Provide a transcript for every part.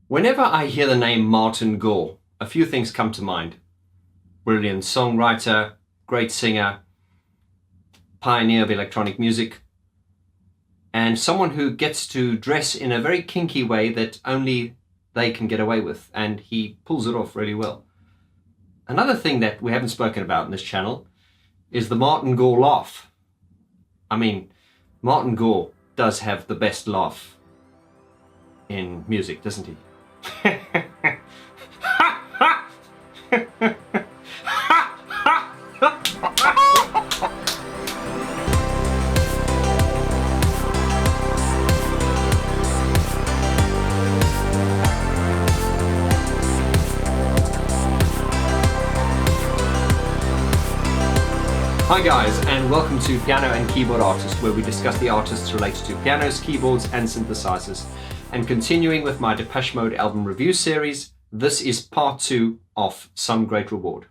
Whenever I hear the name Martin Gore, a few things come to mind. Brilliant songwriter, great singer, pioneer of electronic music, and someone who gets to dress in a very kinky way that only they can get away with, and he pulls it off really well. Another thing that we haven't spoken about in this channel is the Martin Gore laugh. I mean, Martin Gore does have the best laugh in music, doesn't he? Hi guys, and welcome to Piano and Keyboard Artist, where we discuss the artists related to pianos, keyboards and synthesizers. And continuing with my Depeche Mode album review series, this is part 2 of Some Great Reward.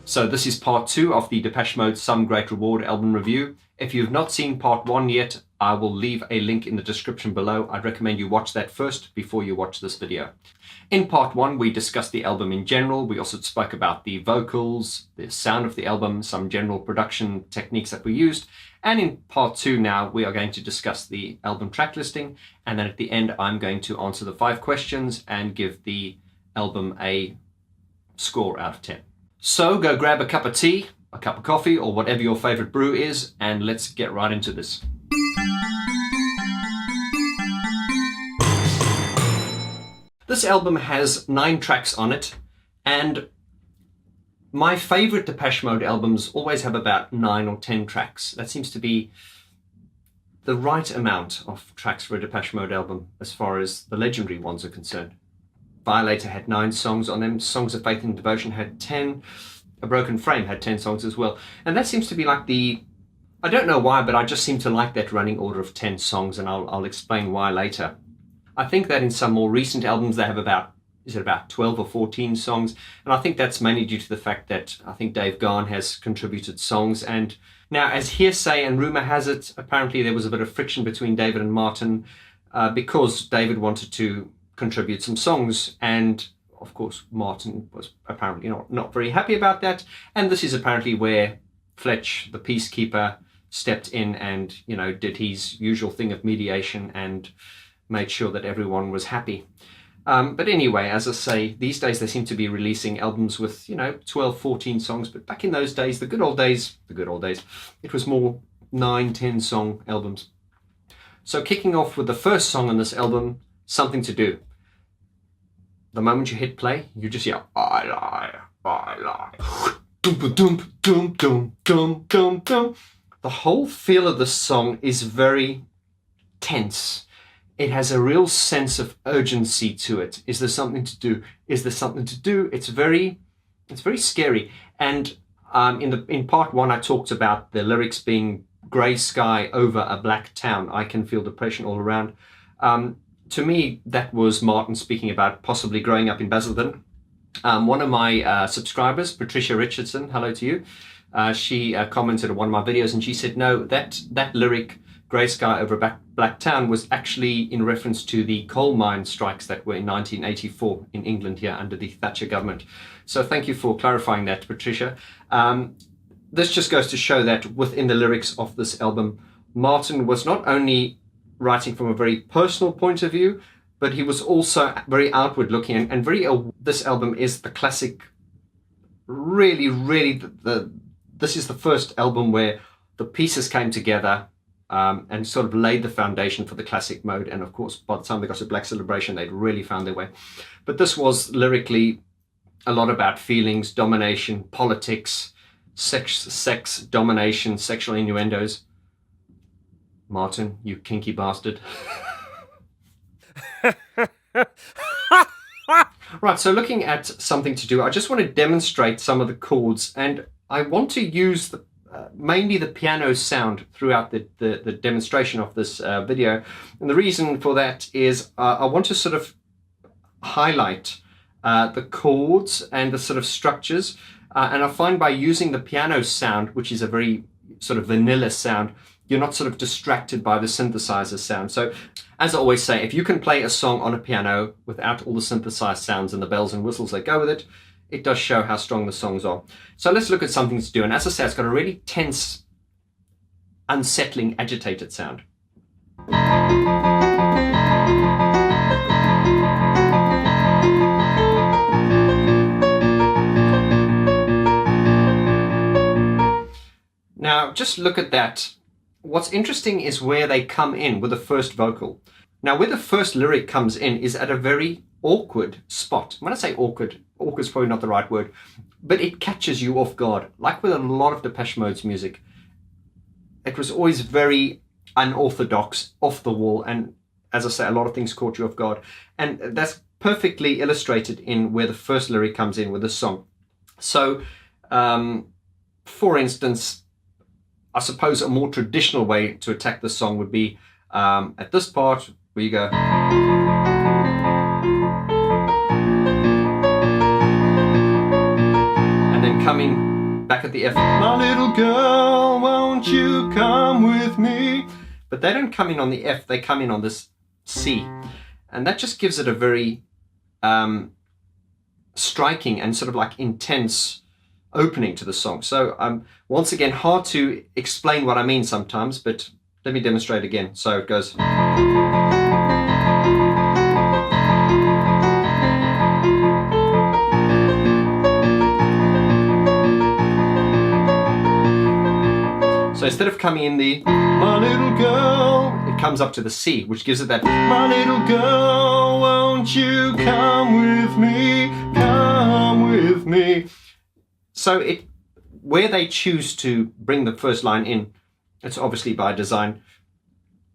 So this is part 2 of the Depeche Mode Some Great Reward album review. If you've not seen part 1 yet, I will leave a link in the description below. I'd recommend you watch that first before you watch this video. In part 1, we discussed the album in general. We also spoke about the vocals, the sound of the album, some general production techniques that we used. And in part 2 now, we are going to discuss the album track listing. And then at the end, I'm going to answer the 5 questions and give the album a score out of 10. So go grab a cup of tea, a cup of coffee, or whatever your favorite brew is, and let's get right into this. This album has 9 tracks on it, and my favorite Depeche Mode albums always have about 9 or 10 tracks. That seems to be the right amount of tracks for a Depeche Mode album as far as the legendary ones are concerned. Violator had 9 songs on them, Songs of Faith and Devotion had 10, A Broken Frame had 10 songs as well. And that seems to be like I don't know why, but I just seem to like that running order of 10 songs, and I'll explain why later. I think that in some more recent albums they have about 12 or 14 songs, and I think that's mainly due to the fact that I think Dave Vaughn has contributed songs. And now, as hearsay and rumor has it, apparently there was a bit of friction between David and Martin because David wanted to contribute some songs, and of course Martin was apparently not very happy about that, and this is apparently where Fletch, the peacekeeper, stepped in and did his usual thing of mediation and made sure that everyone was happy. But anyway, as I say, these days they seem to be releasing albums with 12, 14 songs, but back in those days, the good old days, it was more 9, 10 song albums. So kicking off with the first song on this album, Something to Do. The moment you hit play, you just yell, I lie, I lie. Dum dum dum dum dum dum dum. The whole feel of the song is very tense. It has a real sense of urgency to it. Is there something to do? Is there something to do? It's very scary. And in part 1, I talked about the lyrics being grey sky over a black town. I can feel depression all around. To me, that was Martin speaking about possibly growing up in Basildon. One of my subscribers, Patricia Richardson, hello to you, she commented on one of my videos, and she said, no, that lyric, grey sky over a black town, was actually in reference to the coal mine strikes that were in 1984 in England here under the Thatcher government. So thank you for clarifying that, Patricia. This just goes to show that within the lyrics of this album, Martin was not only writing from a very personal point of view, but he was also very outward looking and very this album is the classic, really this is the first album where the pieces came together and sort of laid the foundation for the classic mode. And of course, by the time they got to Black Celebration, they'd really found their way. But this was lyrically a lot about feelings, domination, politics, sex, domination, sexual innuendos. Martin, you kinky bastard. Right, so looking at Something to Do, I just want to demonstrate some of the chords, and I want to use mainly the piano sound throughout the demonstration of this video. And the reason for that is I want to sort of highlight the chords and the sort of structures. And I find by using the piano sound, which is a very sort of vanilla sound. You're not sort of distracted by the synthesizer sound. So as I always say, if you can play a song on a piano without all the synthesized sounds and the bells and whistles that go with it, it does show how strong the songs are. So let's look at something to do. And as I say, it's got a really tense, unsettling, agitated sound. Now, just look at that. What's interesting is where they come in with the first vocal. Now, where the first lyric comes in is at a very awkward spot. When I say awkward is probably not the right word, but it catches you off guard. Like with a lot of Depeche Mode's music, it was always very unorthodox, off the wall, and as I say, a lot of things caught you off guard. And that's perfectly illustrated in where the first lyric comes in with the song. So, for instance, I suppose a more traditional way to attack the song would be at this part where you go. And then coming back at the F. My little girl, won't you come with me? But they don't come in on the F, they come in on this C. And that just gives it a very striking and sort of like intense opening to the song. So once again, hard to explain what I mean sometimes, but let me demonstrate again. So it goes. So instead of coming in the my little girl, it comes up to the C, which gives it that my little girl, won't you come with me, come with me. So where they choose to bring the first line in, it's obviously by design.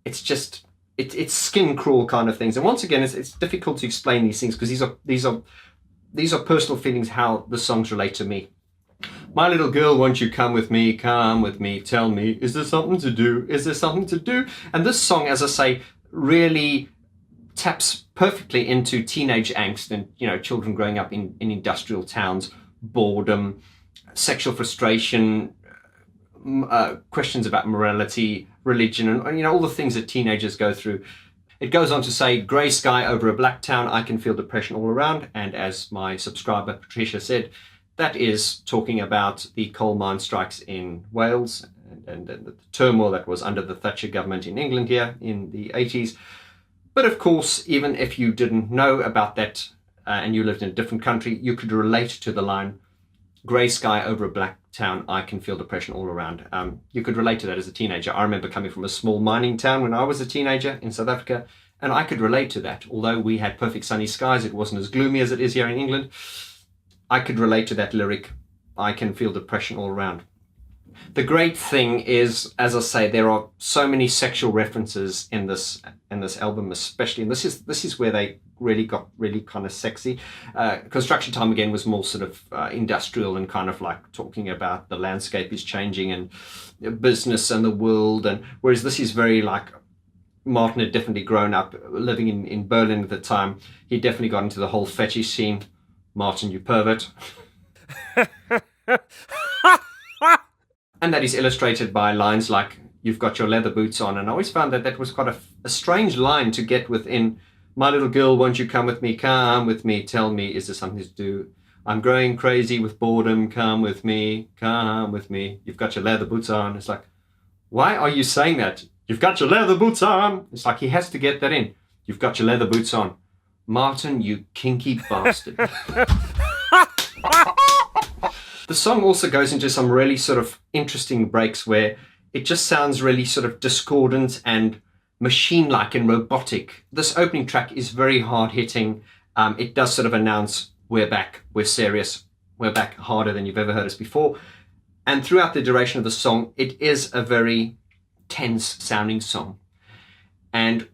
It's just it's skin crawl kind of things. And once again, it's difficult to explain these things because these are personal feelings, how the songs relate to me. My little girl, won't you come with me, tell me, is there something to do, is there something to do? And this song, as I say, really taps perfectly into teenage angst and, you know, children growing up in industrial towns, boredom, sexual frustration, questions about morality, religion, and, you know, all the things that teenagers go through. It goes on to say, grey sky over a black town, I can feel depression all around. And as my subscriber Patricia said, that is talking about the coal mine strikes in Wales and the turmoil that was under the Thatcher government in England here in the 80s. But of course, even if you didn't know about that and you lived in a different country, you could relate to the line, grey sky over a black town, I can feel depression all around. You could relate to that as a teenager. I remember coming from a small mining town when I was a teenager in South Africa, and I could relate to that. Although we had perfect sunny skies, it wasn't as gloomy as it is here in England. I could relate to that lyric, I can feel depression all around. The great thing is, as I say, there are so many sexual references in this album, especially, and this is where they really got really kind of sexy. Construction Time again was more sort of industrial and kind of like talking about the landscape is changing and business and the world, and whereas this is very like, Martin had definitely grown up living in Berlin at the time. He definitely got into the whole fetish scene. Martin, you pervert. And that is illustrated by lines like, you've got your leather boots on. And I always found that was quite a strange line to get within, my little girl, won't you come with me, tell me, is there something to do? I'm growing crazy with boredom, come with me, you've got your leather boots on. It's like, why are you saying that? You've got your leather boots on. It's like he has to get that in. You've got your leather boots on. Martin, you kinky bastard. The song also goes into some really sort of interesting breaks where it just sounds really sort of discordant and machine-like and robotic. This opening track is very hard-hitting. It does sort of announce, we're back, we're serious, we're back harder than you've ever heard us before. And throughout the duration of the song, it is a very tense-sounding song. And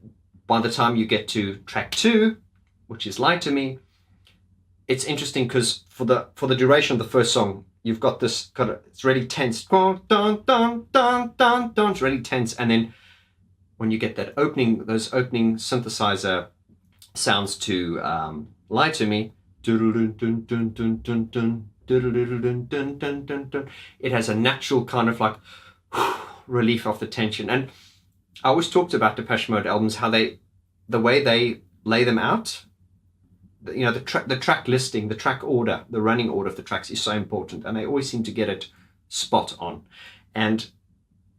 by the time you get to track 2, which is Lie to Me, it's interesting because for the duration of the first song, you've got this kind of, it's really tense, dun, dun, dun, dun, dun, it's really tense, and then when you get that opening, those opening synthesizer sounds to Lie to Me, it has a natural kind of like relief of the tension. And I always talked about Depeche Mode albums, how the way they lay them out, you know, the track listing, the track order, the running order of the tracks is so important, and they always seem to get it spot on. And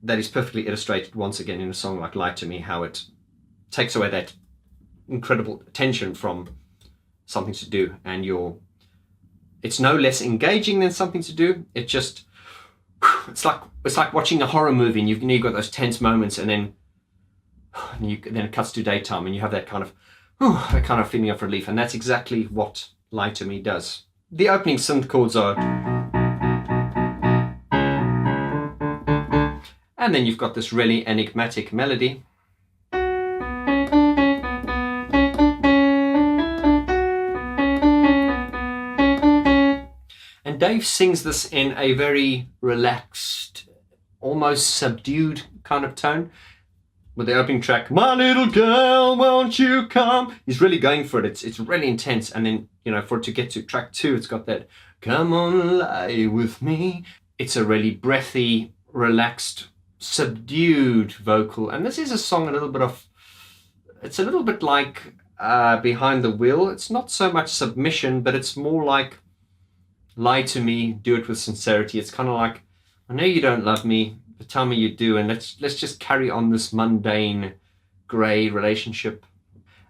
that is perfectly illustrated once again in a song like Lie to Me, how it takes away that incredible tension from Something to Do, and it's no less engaging than Something to Do. It's like watching a horror movie, and you've got those tense moments, and then it cuts to daytime, and you have that kind of feeling of relief, and that's exactly what Lie to Me does. The opening synth chords are, and then you've got this really enigmatic melody. And Dave sings this in a very relaxed, almost subdued kind of tone. With the opening track, "My little girl, won't you come?" He's really going for it. It's really intense. And then, you know, for it to get to track 2, it's got that, "Come on, lie with me." It's a really breathy, relaxed, subdued vocal. And this is a song it's a little bit like Behind the Wheel. It's not so much submission, but it's more like lie to me, do it with sincerity. It's kind of like, I know you don't love me, but tell me you do, and let's just carry on this mundane, grey relationship.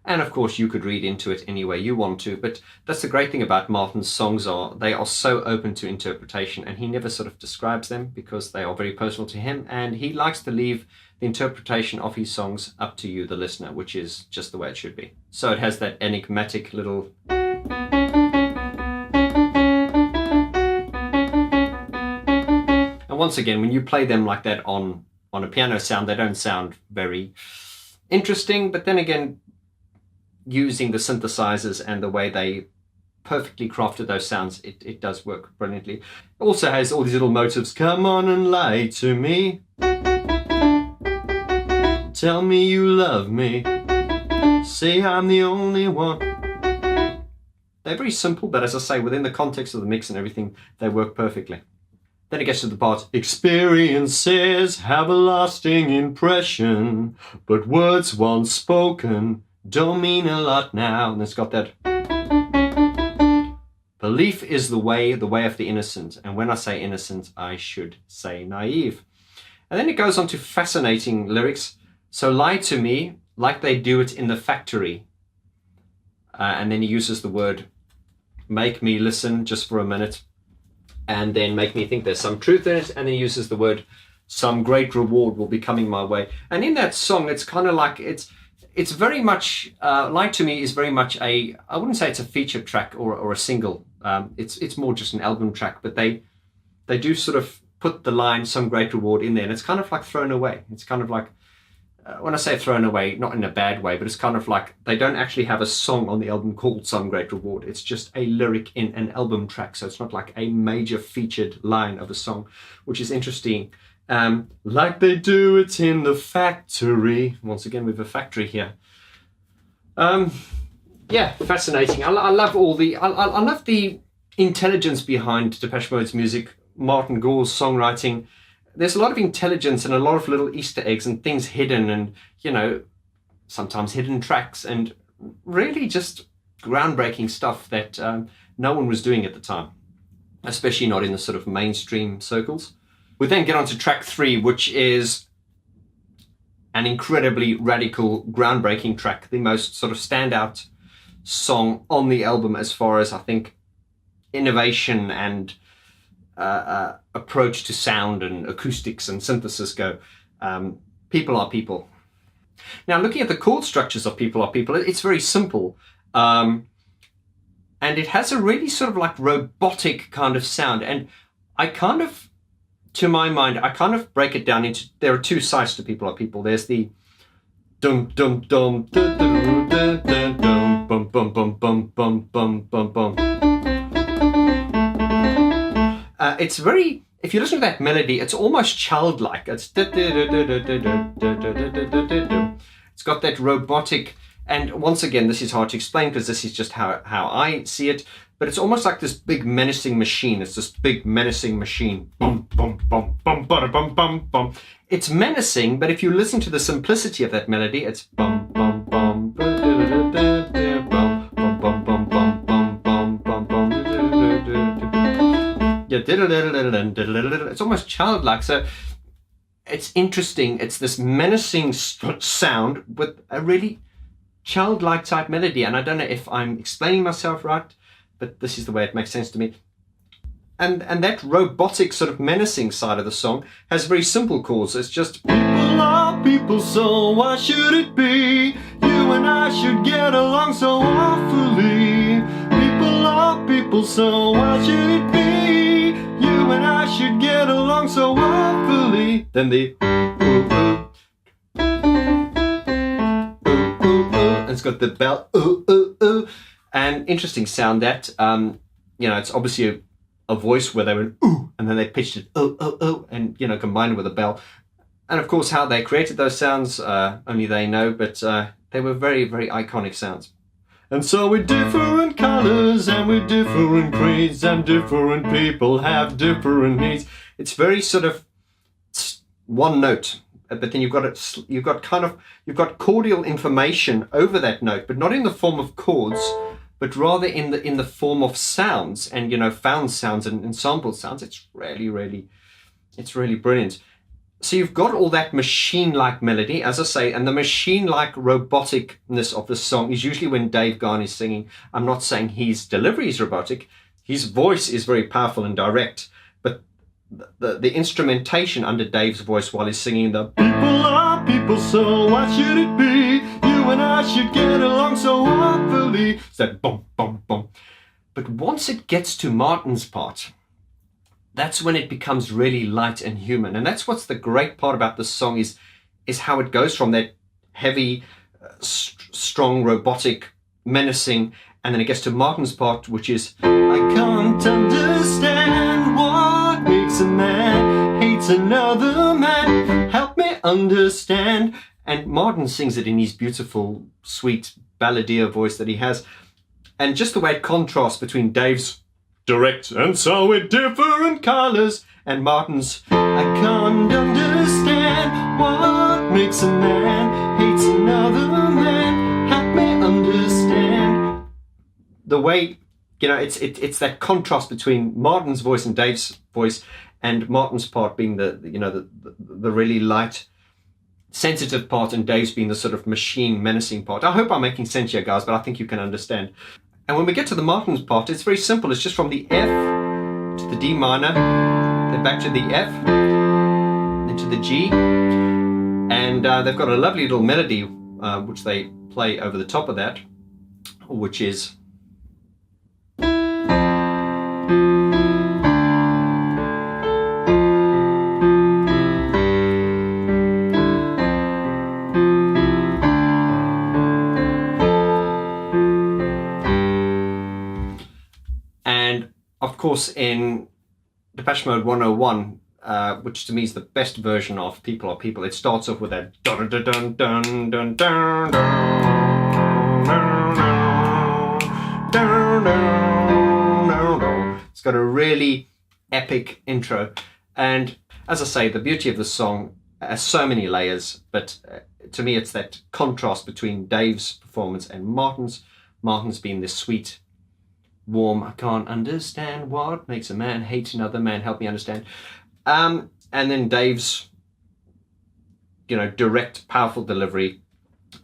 And of course, you could read into it any way you want to, but that's the great thing about Martin's songs, they are so open to interpretation, and he never sort of describes them because they are very personal to him, and he likes to leave the interpretation of his songs up to you, the listener, which is just the way it should be. So it has that enigmatic little... Once again, when you play them like that on a piano sound, they don't sound very interesting. But then again, using the synthesizers and the way they perfectly crafted those sounds, it does work brilliantly. It also has all these little motives. Come on and lie to me. Tell me you love me. Say I'm the only one. They're very simple, but as I say, within the context of the mix and everything, they work perfectly. Then it gets to the part, experiences have a lasting impression, but words once spoken don't mean a lot now. And it's got that, belief is the way of the innocent. And when I say innocent, I should say naive. And then it goes on to fascinating lyrics. So lie to me like they do it in the factory. And then he uses the word, make me listen just for a minute. And then make me think there's some truth in it, and then he uses the word, some great reward will be coming my way. And in that song, it's kind of like, it's very much, Lie to Me is very much I wouldn't say it's a feature track or a single. It's more just an album track, but they do sort of put the line, some great reward, in there, and it's kind of like thrown away. It's kind of like, when I say thrown away, not in a bad way, but it's kind of like they don't actually have a song on the album called Some Great Reward. It's just a lyric in an album track, so it's not like a major featured line of a song, which is interesting. Like they do it in the factory. Once again, we have a factory here. Yeah, fascinating. I love I love the intelligence behind Depeche Mode's music, Martin Gore's songwriting. There's a lot of intelligence and a lot of little Easter eggs and things hidden, and, you know, sometimes hidden tracks, and really just groundbreaking stuff that no one was doing at the time, especially not in the sort of mainstream circles. We then get on to track 3, which is an incredibly radical, groundbreaking track, the most sort of standout song on the album as far as, I think, innovation and approach to sound and acoustics and synthesis go. People Are People. Now, looking at the chord structures of People Are People, it's very simple. And it has a really sort of like robotic kind of sound. And I kind of, to my mind, I kind of break it down into, there are 2 sides to People Are People. There's the dum dum dum dum dum dum dum bum bum bum bum bum bum bum bum. It's very, if you listen to that melody, it's almost childlike. It's got that robotic And once again, this is hard to explain because this is just how I see it. But it's almost like this big menacing machine. It's this big menacing machine. Bum, bum, bum, bum, bum, bum, bum, bum. It's menacing, but if you listen to the simplicity of that melody, it's bum, bum, bum, bum, bum, bum, bum, bum, bum, bum, bum, bum. It's almost childlike. So it's interesting. It's this menacing sound with a really childlike type melody. And I don't know if I'm explaining myself right, but this is the way it makes sense to me. And that robotic sort of menacing side of the song has very simple chords. It's just people are people, so why should it be? You and I should get along so awfully. People are people, so why should it be? You and I should get along so awfully. Then the and it's got the bell and interesting sound that you know, it's obviously a voice where they went ooh, and then they pitched it and you know, combined with a bell. And of course, how they created those sounds, only they know, but they were very, very iconic sounds. And so we're different colors and we're different creeds and different people have different needs. It's very sort of one note, but then you've got cordial information over that note, but not in the form of chords, but rather in the form of sounds and, you know, found sounds and ensemble sounds. It's really brilliant. So you've got all that machine-like melody, as I say, and the machine-like roboticness of the song is usually when Dave Gahan is singing. I'm not saying his delivery is robotic. His voice is very powerful and direct, but the instrumentation under Dave's voice while he's singing the people are people, so why should it be? You and I should get along so awfully. It's that bum, bum, bum. But once it gets to Martin's part, that's when it becomes really light and human. And that's what's the great part about this song is how it goes from that heavy, strong, robotic, menacing, and then it gets to Martin's part, which is I can't understand what makes a man hate another man. Help me understand. And Martin sings it in his beautiful, sweet balladeer voice that he has. And just the way it contrasts between Dave's direct and so we're different colors and Martin's I can't understand what makes a man hate another man. Help me understand. The way, you know, it's that contrast between Martin's voice and Dave's voice, and Martin's part being the really light, sensitive part, and Dave's being the sort of machine menacing part. I hope I'm making sense here, guys, but I think you can understand. And when we get to the Martin's part, it's very simple. It's just from the F to the D minor, then back to the F, then to the G, and they've got a lovely little melody which they play over the top of that, which is of course in Depeche Mode 101, which to me is the best version of People Are People, it starts off with that dun dun dun dun dun dun dun. It's got a really epic intro, and as I say, the beauty of the song has so many layers, but to me it's that contrast between Dave's performance and Martin's being this sweet, warm, I can't understand what makes a man hate another man, help me understand. And then Dave's, you know, direct, powerful delivery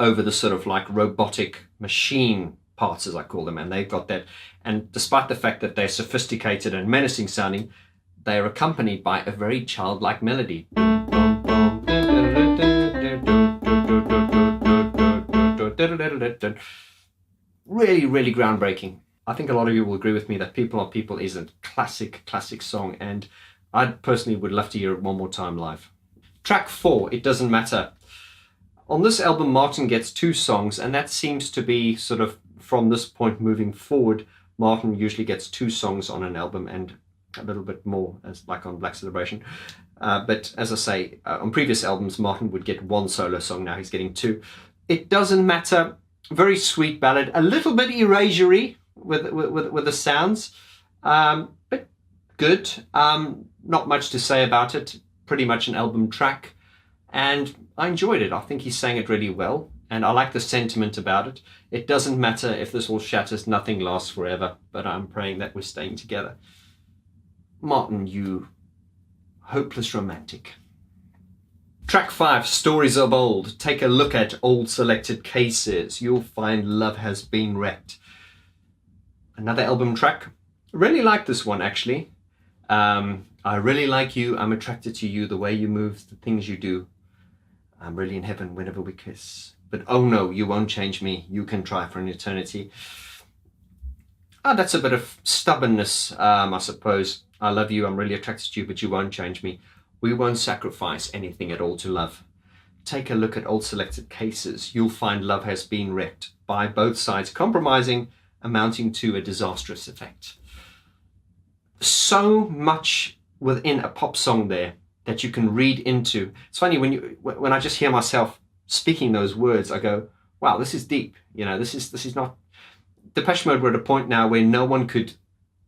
over the sort of like robotic machine parts, as I call them, and they've got that. And despite the fact that they're sophisticated and menacing sounding, they are accompanied by a very childlike melody. Really, really groundbreaking. I think a lot of you will agree with me that People Are People is a classic song, and I personally would love to hear it one more time live. Track 4, It Doesn't Matter. On this album, Martin gets 2 songs, and that seems to be sort of from this point moving forward, Martin usually gets 2 songs on an album and a little bit more, as like on Black Celebration. But as I say, on previous albums, Martin would get 1 solo song, now he's getting 2. It Doesn't Matter Very sweet ballad, a little bit erasure-y with the sounds, but good. Not much to say about it. Pretty much an album track, and I enjoyed it. I think he sang it really well, and I like the sentiment about it. It doesn't matter if this all shatters, nothing lasts forever, but I'm praying that we're staying together. Martin, you hopeless romantic. Track 5, Stories of Old. Take a look at old selected cases. You'll find love has been wrecked. Another album track. Really like this one, actually. I really like you. I'm attracted to you. The way you move, the things you do. I'm really in heaven whenever we kiss. But oh no, you won't change me. You can try for an eternity. That's a bit of stubbornness, I suppose. I love you. I'm really attracted to you, but you won't change me. We won't sacrifice anything at all to love. Take a look at old selected cases. You'll find love has been wrecked by both sides compromising, amounting to a disastrous effect. So much within a pop song there that you can read into. It's funny when I just hear myself speaking those words, I go, wow, this is deep. This is not. Depeche Mode were at a point now where no one could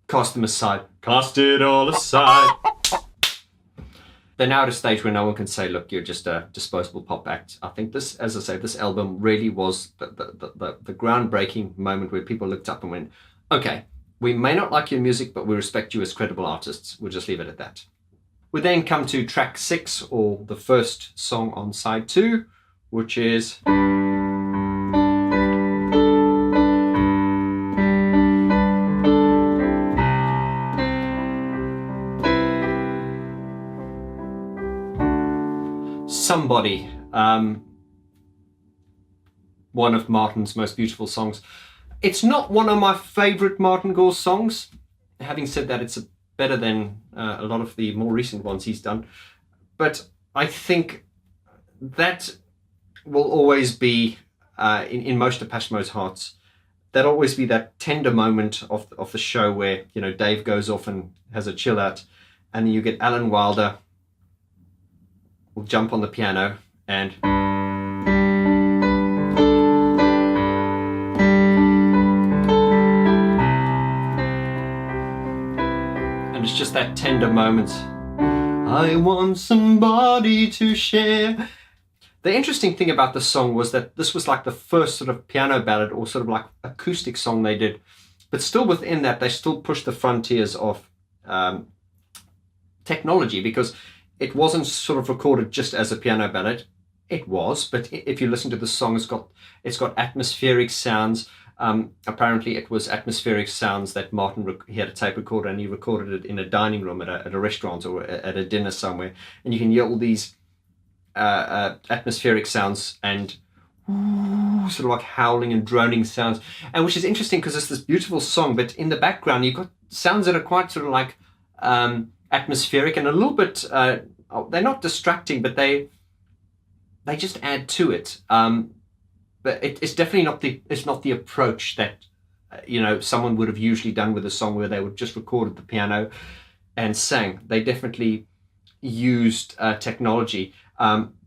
cast them aside. Cast it all aside. They're now at a stage where no one can say, look, you're just a disposable pop act. I think this, as I say, this album really was the groundbreaking moment where people looked up and went, okay, we may not like your music, but we respect you as credible artists. We'll just leave it at that. We then come to track 6, or the first song on side 2, which is... Somebody, one of Martin's most beautiful songs. It's not one of my favorite Martin Gore songs. Having said that, it's better than a lot of the more recent ones he's done. But I think that will always be, in most Depeche Mode's hearts, there'll always be that tender moment of the show where, Dave goes off and has a chill out, and you get Alan Wilder will jump on the piano and it's just that tender moment. I want somebody to share. The interesting thing about the song was that this was like the first sort of piano ballad or sort of like acoustic song they did, but still within that they still pushed the frontiers of technology, because it wasn't sort of recorded just as a piano ballad. It was, but if you listen to the song, it's got atmospheric sounds. Apparently, it was atmospheric sounds that Martin, he had a tape recorder and he recorded it in a dining room at a restaurant or at a dinner somewhere. And you can hear all these atmospheric sounds and sort of like howling and droning sounds. And which is interesting because it's this beautiful song, but in the background, you've got sounds that are quite sort of like atmospheric and a little bit, they're not distracting, but they just add to it. But it's definitely not the approach that someone would have usually done with a song where they would just recorded the piano and sang. They definitely used technology.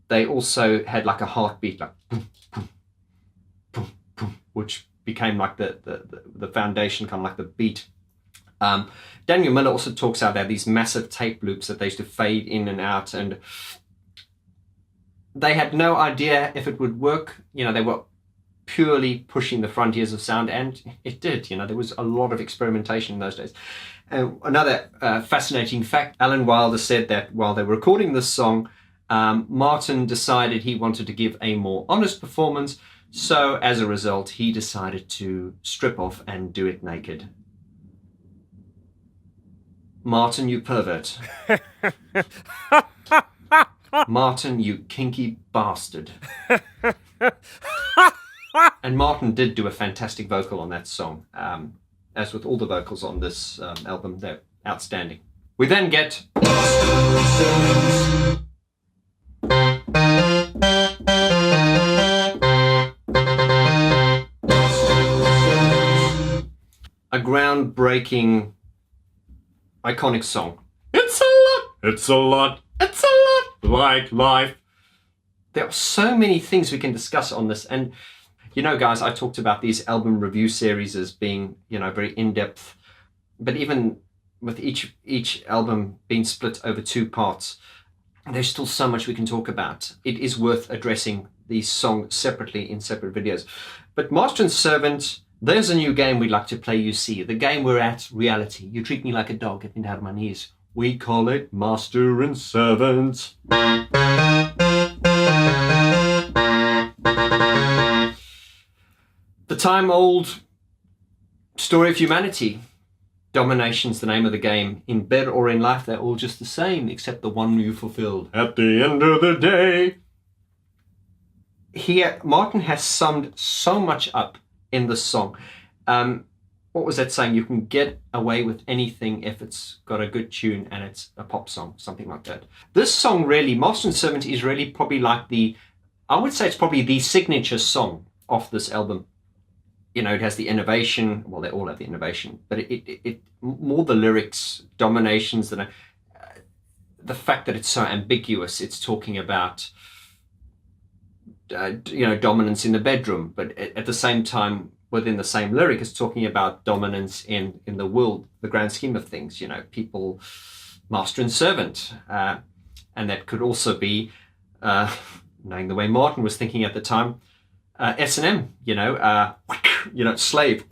They also had like a heartbeat, like boom, boom, boom, boom, which became like the foundation, kind of like the beat. Daniel Miller also talks about there these massive tape loops that they used to fade in and out, and they had no idea if it would work. They were purely pushing the frontiers of sound, and it did. There was a lot of experimentation in those days. Another fascinating fact, Alan Wilder said that while they were recording this song, Martin decided he wanted to give a more honest performance, so as a result, he decided to strip off and do it naked. Martin, you pervert. Martin, you kinky bastard. And Martin did do a fantastic vocal on that song. As with all the vocals on this album, they're outstanding. We then get... a groundbreaking, iconic song. It's a lot, it's a lot, it's a lot like life. There are so many things we can discuss on this, and You know, guys, I talked about these album review series as being, you know, very in-depth, but even with each album being split over 2 parts, there's still so much we can talk about. It is worth addressing these songs separately in separate videos. But Master and Servant, there's a new game we'd like to play, you see. The game we're at, reality. You treat me like a dog, get me down on my knees. We call it Master and Servant. The time-old story of humanity. Domination's the name of the game. In bed or in life, they're all just the same, except the one you fulfilled at the end of the day. Here, Martin has summed so much up in this song. What was that saying? You can get away with anything if it's got a good tune and it's a pop song, something like that. This song really, Master and Servant, is really probably like I would say it's probably the signature song of this album. You know, it has the innovation. Well, they all have the innovation, but it more the lyrics, dominations, than the fact that it's so ambiguous. It's talking about, you know, dominance in the bedroom, but at the same time, within the same lyric, it's talking about dominance in the world, the grand scheme of things. You know, people, master and servant, and that could also be, knowing the way Martin was thinking at the time, S&M. You know, slave.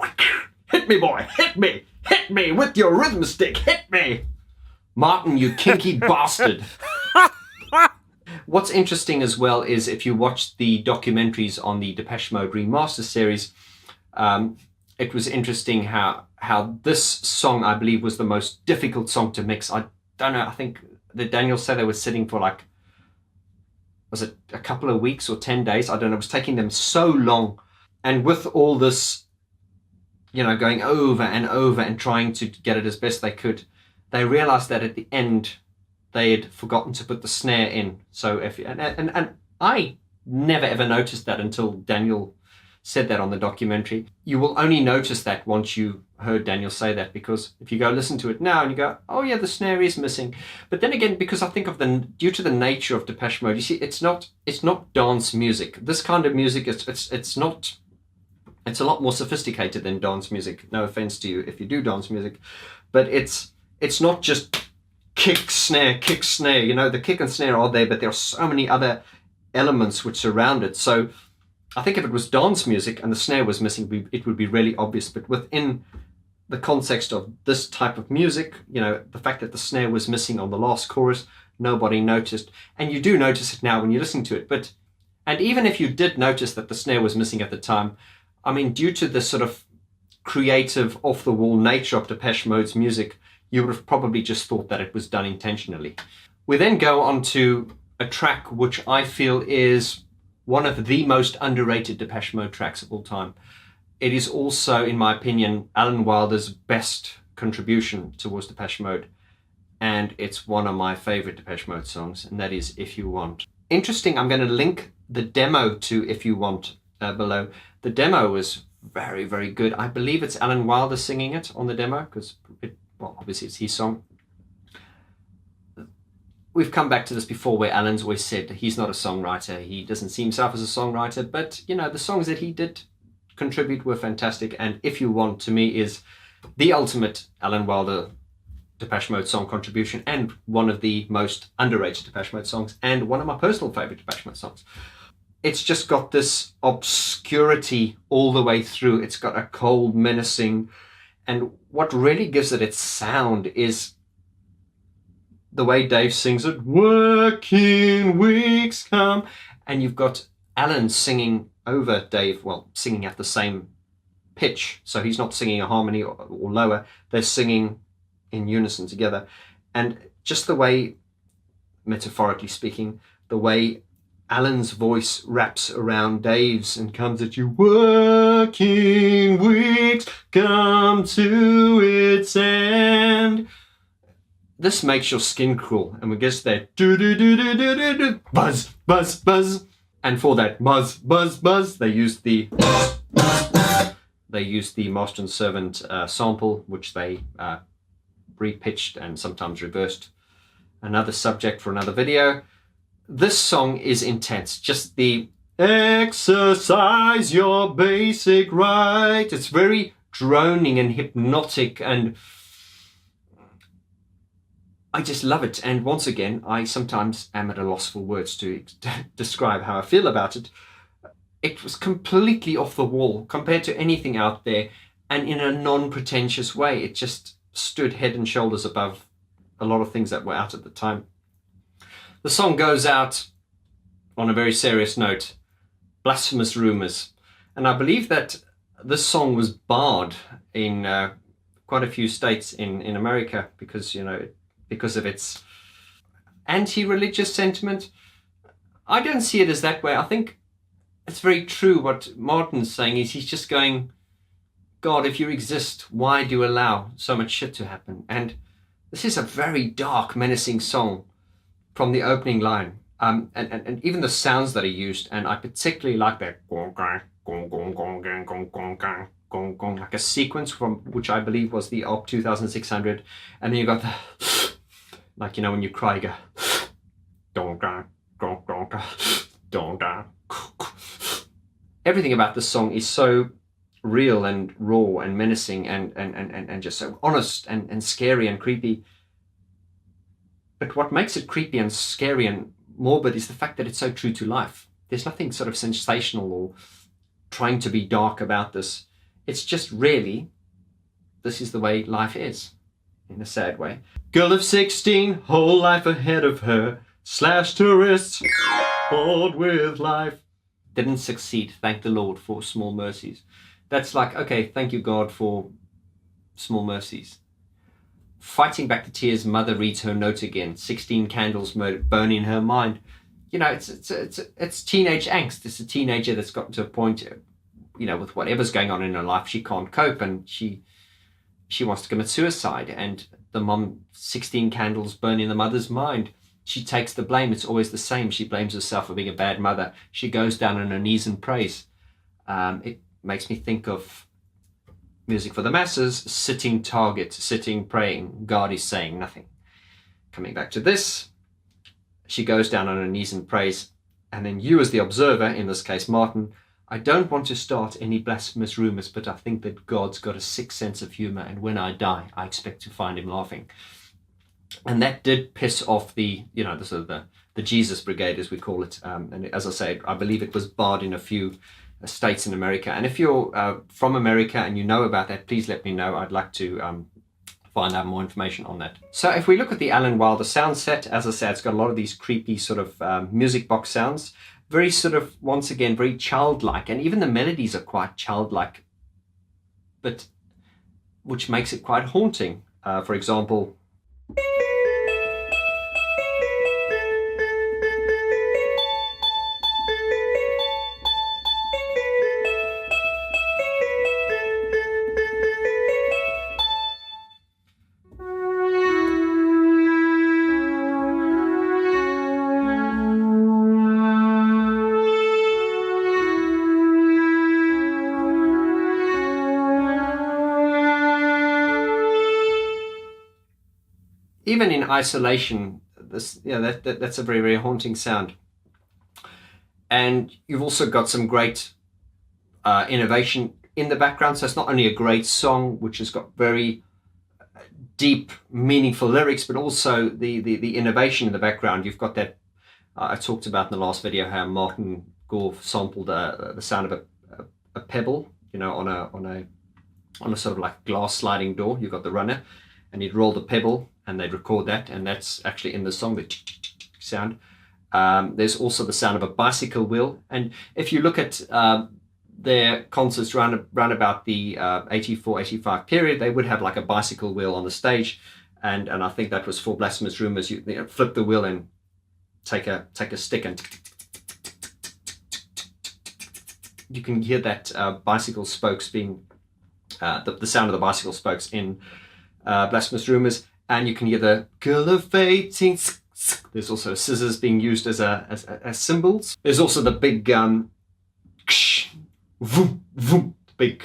Hit me, boy, hit me with your rhythm stick, hit me. Martin, you kinky bastard. What's interesting as well is if you watch the documentaries on the Depeche Mode Remaster series, it was interesting how this song, I believe, was the most difficult song to mix. I don't know, I think that Daniel said they were sitting for like, was it a couple of weeks or 10 days? I don't know, it was taking them so long. And with all this, you know, going over and over and trying to get it as best they could, they realized that at the end, they had forgotten to put the snare in. So and I never ever noticed that until Daniel said that on the documentary. You will only notice that once you heard Daniel say that, because if you go listen to it now and you go, oh yeah, the snare is missing. But then again, because I think of due to the nature of Depeche Mode, you see, it's not dance music. This kind of music, it's a lot more sophisticated than dance music. No offense to you if you do dance music, but it's not just kick, snare. You know, the kick and snare are there, but there are so many other elements which surround it. So I think if it was dance music and the snare was missing, it would be really obvious. But within the context of this type of music, you know, the fact that the snare was missing on the last chorus, nobody noticed. And you do notice it now when you listen to it. And even if you did notice that the snare was missing at the time, I mean, due to the sort of creative, off-the-wall nature of Depeche Mode's music, you would have probably just thought that it was done intentionally. We then go on to a track which I feel is one of the most underrated Depeche Mode tracks of all time. It is also, in my opinion, Alan Wilder's best contribution towards Depeche Mode, and it's one of my favorite Depeche Mode songs, and that is If You Want. Interesting, I'm going to link the demo to If You Want below. The demo was very, very good. I believe it's Alan Wilder singing it on the demo, because, well, obviously it's his song. We've come back to this before, where Alan's always said he's not a songwriter. He doesn't see himself as a songwriter, but, you know, the songs that he did contribute were fantastic. And If You Want, to me, is the ultimate Alan Wilder Depeche Mode song contribution, and one of the most underrated Depeche Mode songs, and one of my personal favorite Depeche Mode songs. It's just got this obscurity all the way through. It's got a cold, menacing, and what really gives it its sound is the way Dave sings it, working weeks come, and you've got Alan singing over Dave, well, singing at the same pitch, so he's not singing a harmony or lower, they're singing in unison together. And just the way, metaphorically speaking, the way Alan's voice wraps around Dave's and comes at you, working weeks come to its end. This makes your skin crawl, and we get that do-do-do-do-do-do-do, buzz, buzz, buzz. And for that buzz, buzz, buzz, they used the Master and Servant sample, which they repitched and sometimes reversed. Another subject for another video. This song is intense. Just the Exercise your basic right. It's very droning and hypnotic, and I just love it. And once again, I sometimes am at a loss for words to describe how I feel about it. It was completely off the wall compared to anything out there, and in a non-pretentious way. It just stood head and shoulders above a lot of things that were out at the time. The song goes out on a very serious note. Blasphemous rumors. And I believe that this song was barred in quite a few states in America because of its anti-religious sentiment. I don't see it as that way. I think it's very true what Martin's saying is he's just going, God, if you exist, why do you allow so much shit to happen? And this is a very dark, menacing song from the opening line. And even the sounds that are used, and I particularly like that gong gong gong gong gong gong gong gong gong gong, like a sequence from which I believe was the Op 2600, and then you got the like when you cry, you go gong gong gong gong gong gong. Everything about this song is so real and raw and menacing and just so honest and scary and creepy. But what makes it creepy and scary and morbid is the fact that it's so true to life. There's nothing sort of sensational or trying to be dark about this. It's just really, this is the way life is, in a sad way. Girl of 16, whole life ahead of her, slashed her wrists, bored with life. Didn't succeed, thank the Lord for small mercies. That's like, okay, thank you God for small mercies. Fighting back the tears, mother reads her note again. 16 candles burn in her mind. It's teenage angst. It's a teenager that's gotten to a point, with whatever's going on in her life, she can't cope, and she wants to commit suicide. And the mom, 16 candles burn in the mother's mind. She takes the blame. It's always the same. She blames herself for being a bad mother. She goes down on her knees and prays. It makes me think of Music for the Masses, sitting target, sitting praying, God is saying nothing. Coming back to this, she goes down on her knees and prays, and then you as the observer, in this case Martin, I don't want to start any blasphemous rumors, but I think that God's got a sick sense of humor, and when I die, I expect to find him laughing. And that did piss off the Jesus Brigade, as we call it. And as I say, I believe it was barred in a few states in America. And if you're from America and you know about that, please let me know. I'd like to find out more information on that. So if we look at the Alan Wilder sound set, as I said, it's got a lot of these creepy sort of music box sounds. Very sort of, once again, very childlike. And even the melodies are quite childlike, but which makes it quite haunting. For example, even in isolation, that's a very, very haunting sound. And you've also got some great innovation in the background. So it's not only a great song, which has got very deep, meaningful lyrics, but also the innovation in the background. You've got that, I talked about in the last video, how Martin Gore sampled the sound of a pebble, on a sort of like glass sliding door. You've got the runner, and he'd roll the pebble, and they'd record that, and that's actually in the song, the sound. There's also the sound of a bicycle wheel, and if you look at their concerts round about the 84, 85 period, they would have like a bicycle wheel on the stage, and I think that was for Blasphemous Rumors. You flip the wheel and take a stick, and you can hear that bicycle spokes being the sound of the bicycle spokes in Blasphemous Rumors, and you can hear the girl of 18. There's also scissors being used as cymbals. There's also the big vroom, vroom, big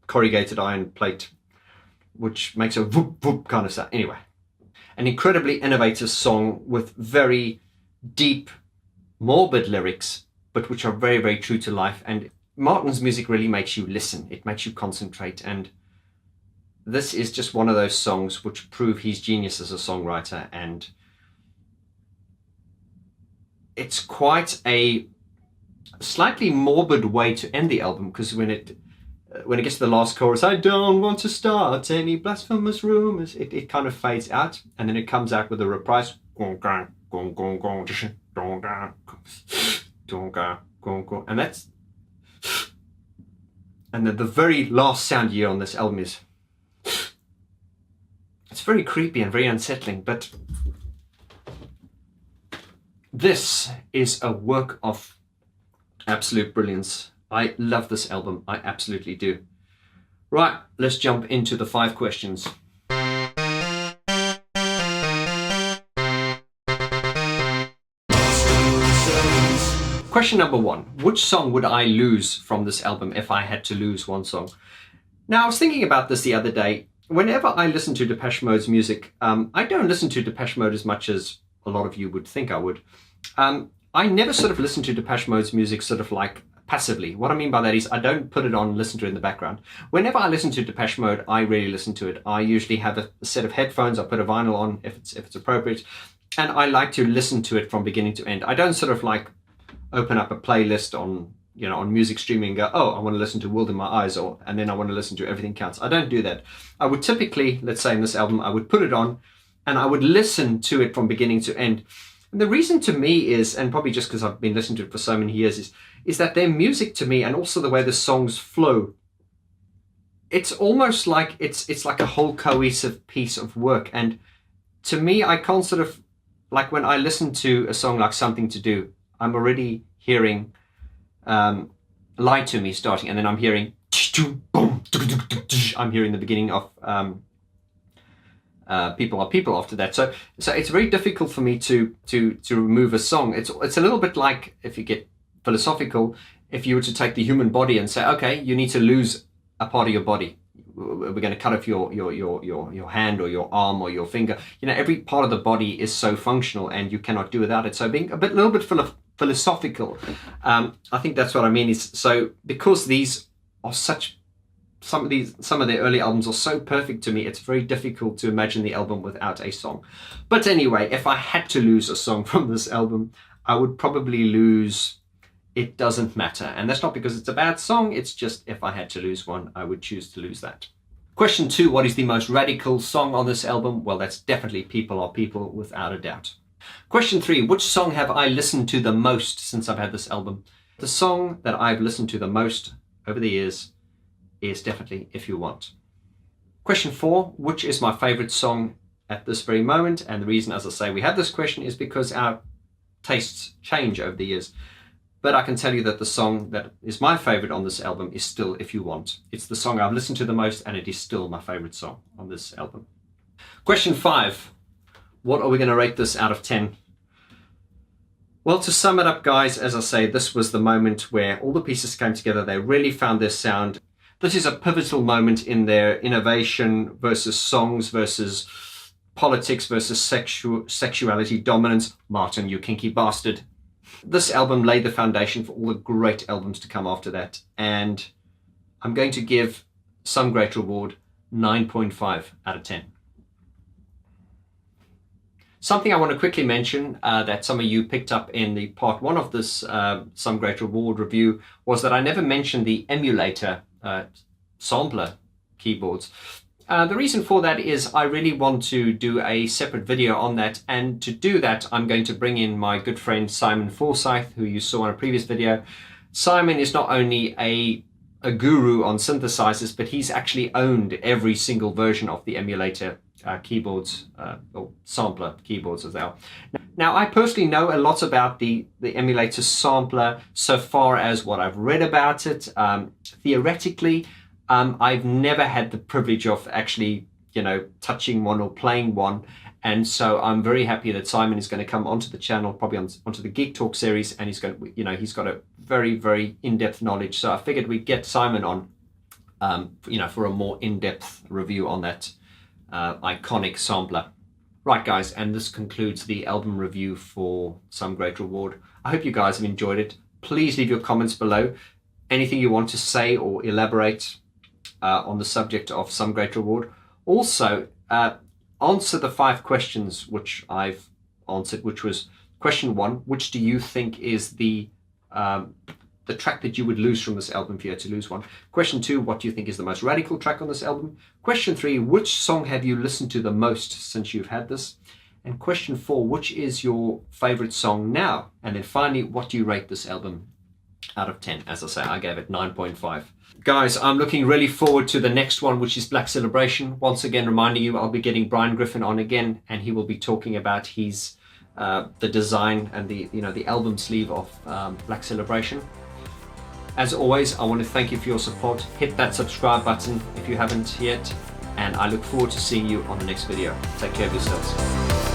corrugated iron plate, which makes a whoop whoop kind of sound. Anyway, an incredibly innovative song with very deep, morbid lyrics, but which are very, very true to life. And Martin's music really makes you listen. It makes you concentrate. And this is just one of those songs which prove his genius as a songwriter. And it's quite a slightly morbid way to end the album, because when it gets to the last chorus, I don't want to start any blasphemous rumors, it kind of fades out, and then it comes out with a reprise, and that's, and then the very last sound you hear on this album is, it's very creepy and very unsettling, but this is a work of absolute brilliance. I love this album. I absolutely do. Right, let's jump into the 5 questions. Question number 1. Which song would I lose from this album if I had to lose one song? Now, I was thinking about this the other day. Whenever I listen to Depeche Mode's music, I don't listen to Depeche Mode as much as a lot of you would think I would. I never sort of listen to Depeche Mode's music sort of like passively. What I mean by that is I don't put it on and listen to it in the background. Whenever I listen to Depeche Mode, I really listen to it. I usually have a set of headphones. I put a vinyl on if it's appropriate, and I like to listen to it from beginning to end. I don't sort of like open up a playlist on, you know, on music streaming and go, oh, I want to listen to World in My Eyes, and then I want to listen to Everything Counts. I don't do that. I would typically, let's say in this album, I would put it on and I would listen to it from beginning to end. And the reason to me is, and probably just because I've been listening to it for so many years, is that their music to me, and also the way the songs flow, it's almost like it's like a whole cohesive piece of work. And to me, I can't sort of, like when I listen to a song like Something to Do, I'm already hearing Lie to Me starting, and then I'm hearing I'm hearing the beginning of People Are People after that. So it's very difficult for me to remove a song. It's a little bit like, if you get philosophical, if you were to take the human body and say, okay, you need to lose a part of your body. We're going to cut off your hand or your arm or your finger. You know, every part of the body is so functional and you cannot do without it. So being a little bit philosophical, I think that's what I mean. Is so because these are such, some of their early albums are so perfect to me, it's very difficult to imagine the album without a song. But anyway, if I had to lose a song from this album, I would probably lose It Doesn't Matter. And that's not because it's a bad song, it's just if I had to lose one, I would choose to lose that. Question 2, what is the most radical song on this album? Well, that's definitely People Are People, without a doubt. Question 3, which song have I listened to the most since I've had this album? The song that I've listened to the most over the years is definitely If You Want. Question 4, which is my favorite song at this very moment? And the reason, as I say, we have this question is because our tastes change over the years. But I can tell you that the song that is my favorite on this album is still If You Want. It's the song I've listened to the most, and it is still my favorite song on this album. Question 5, what are we going to rate this out of 10? Well, to sum it up, guys, as I say, this was the moment where all the pieces came together. They really found their sound. This is a pivotal moment in their innovation versus songs versus politics versus sexuality dominance. Martin, you kinky bastard. This album laid the foundation for all the great albums to come after that. And I'm going to give Some Great Reward 9.5 out of 10. Something I want to quickly mention that some of you picked up in the part 1 of this Some Great Reward review was that I never mentioned the emulator sampler keyboards. The reason for that is I really want to do a separate video on that, and to do that I'm going to bring in my good friend Simon Forsyth, who you saw in a previous video. Simon is not only a guru on synthesizers, but he's actually owned every single version of the emulator keyboards, or sampler keyboards as well. Now, I personally know a lot about the emulator sampler so far as what I've read about it. Theoretically, I've never had the privilege of actually, touching one or playing one. And so I'm very happy that Simon is going to come onto the channel, probably onto the Geek Talk series, and he's got a very, very in-depth knowledge. So I figured we'd get Simon on, for a more in-depth review on that iconic sampler. Right guys, and this concludes the album review for Some Great Reward. I hope you guys have enjoyed it. Please leave your comments below. Anything you want to say or elaborate on the subject of Some Great Reward. Also, answer the 5 questions which I've answered, which was question 1, which do you think is the track that you would lose from this album if you had to lose one? Question 2, what do you think is the most radical track on this album? Question 3, which song have you listened to the most since you've had this? And question 4, which is your favorite song now? And then finally, what do you rate this album out of 10? As I say, I gave it 9.5. Guys, I'm looking really forward to the next one, which is Black Celebration. Once again, reminding you, I'll be getting Brian Griffin on again, and he will be talking about his the design and the album sleeve of Black Celebration. As always, I want to thank you for your support. Hit that subscribe button if you haven't yet, and I look forward to seeing you on the next video. Take care of yourselves.